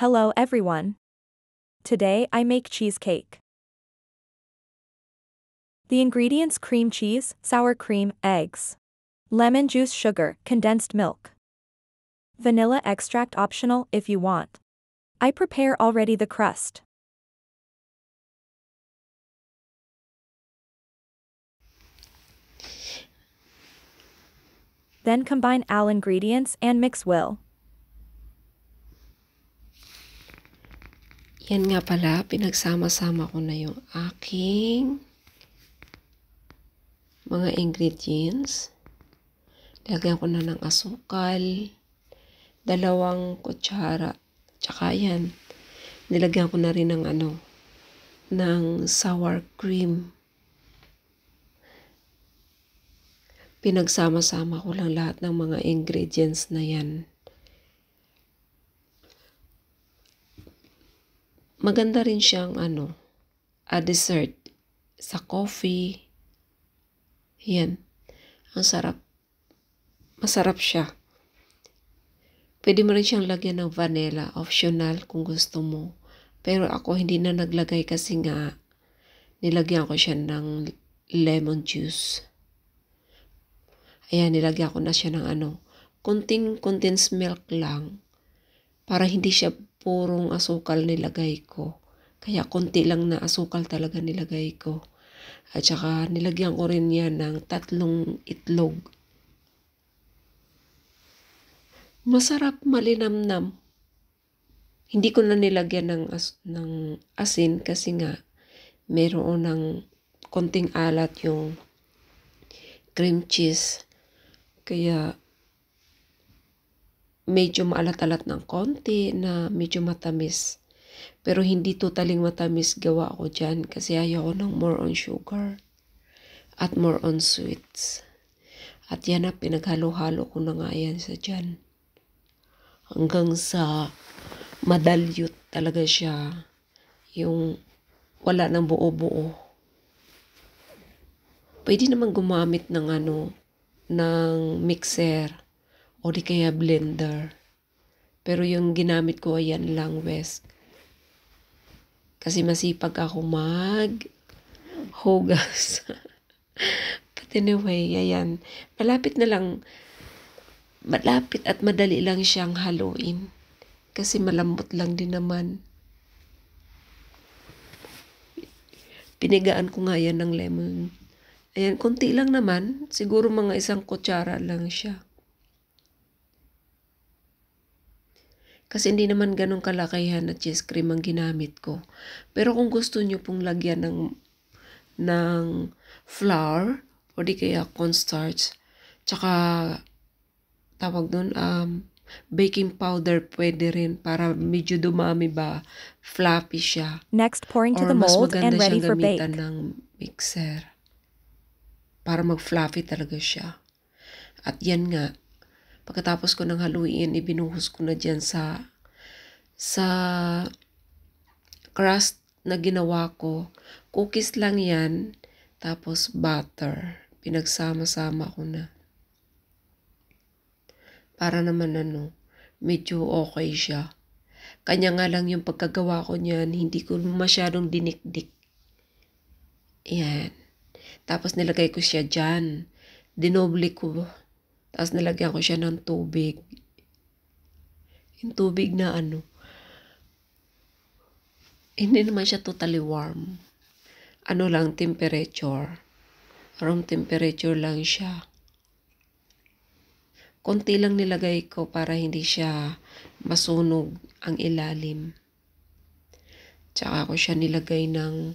Hello everyone. Today I make cheesecake. The ingredients: cream cheese, sour cream, eggs, lemon juice, sugar, condensed milk. Vanilla extract optional if you want. I prepare already the crust. Then combine all ingredients and mix well. Yan nga pala, pinagsama-sama ko na yung aking mga ingredients. Lagyan ko na ng asukal, 2 kutsara. Tsaka yan, nilagyan ko na rin ng ng sour cream. Pinagsama-sama ko lang lahat ng mga ingredients na yan. Maganda rin siyang dessert sa coffee. Yan. Ang sarap. Masarap siya. Pwede mo rin siyang lagyan ng vanilla. Optional kung gusto mo. Pero ako hindi na naglagay kasi nga nilagyan ko siya ng lemon juice. Ayan, nilagyan ko na siya ng kunting condensed milk lang. Para hindi siya purong asukal nilagay ko. Kaya konti lang na asukal talaga nilagay ko. At saka nilagyan ko rin yan ng 3 itlog. Masarap, malinamnam. Hindi ko na nilagyan ng asin kasi nga meron ng konting alat yung cream cheese. Kaya medyo maalat-alat ng konti na medyo matamis. Pero hindi totaling matamis gawa ko dyan kasi ayaw ng more on sugar at more on sweets. At yan na, pinaghalo-halo ko na nga yan sa dyan. Hanggang sa madalyot talaga siya. Yung wala ng buo-buo. Pwede naman gumamit ng ng mixer o di kaya blender. Pero yung ginamit ko ayan lang, whisk. Kasi masipag ako maghugas. But anyway, ayan. Malapit at madali lang siyang haluin. Kasi malambot lang din naman. Pinigaan ko nga yan ng lemon. Ayan, konti lang naman. Siguro mga 1 kutsara lang siya. Kasi hindi naman ganun kalakihan na cheese cream ang ginamit ko. Pero kung gusto nyo pong lagyan ng flour o di kaya cornstarch, tsaka tawag doon, baking powder pwede rin para medyo dumami ba, fluffy siya. Next, pour into the mold and ready for bake. Or mas maganda siyang gamitan ng mixer para mag-fluffy talaga siya. At yan nga, pagkatapos ko ng haluin, ibinuhos ko na dyan sa crust na ginawa ko. Cookies lang yan, tapos butter. Pinagsama-sama ko na. Para naman medyo okay siya. Kanya nga lang yung pagkagawa ko niyan, hindi ko masyadong dinikdik. Ayan. Tapos nilagay ko siya dyan. Dinoble ko. Tapos nilagyan ko siya ng tubig. Yung tubig na hindi naman siya totally warm. Lang temperature. Room temperature lang siya. Konti lang nilagay ko para hindi siya masunog ang ilalim. Tsaka ko siya nilagay ng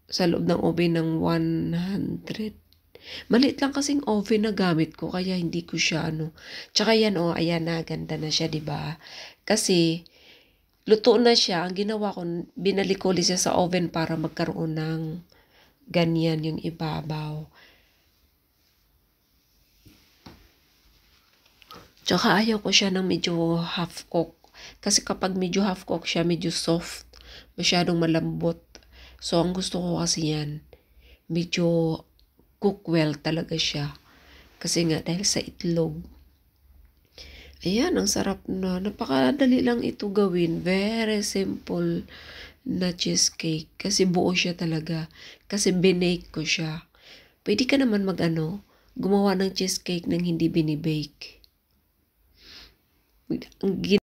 sa loob ng oven ng 100. Maliit lang kasing oven na gamit ko kaya hindi ko siya Tsaka yan ayan na, ganda na siya, 'di ba? Kasi luto na siya. Ang ginawa ko, binalik ko ulit siya sa oven para magkaroon ng ganyan yung ibabaw. Tsaka ayaw ko siya ng medyo half cook. Kasi kapag medyo half cook siya, medyo soft. Masyadong malambot. So, ang gusto ko kasi yan, medyo cook well talaga siya. Kasi nga, dahil sa itlog. Ayan, ang sarap na. Napakadali lang ito gawin. Very simple na cheesecake. Kasi buo siya talaga. Kasi binake ko siya. Pwede ka naman gumawa ng cheesecake nang hindi binibake. Ang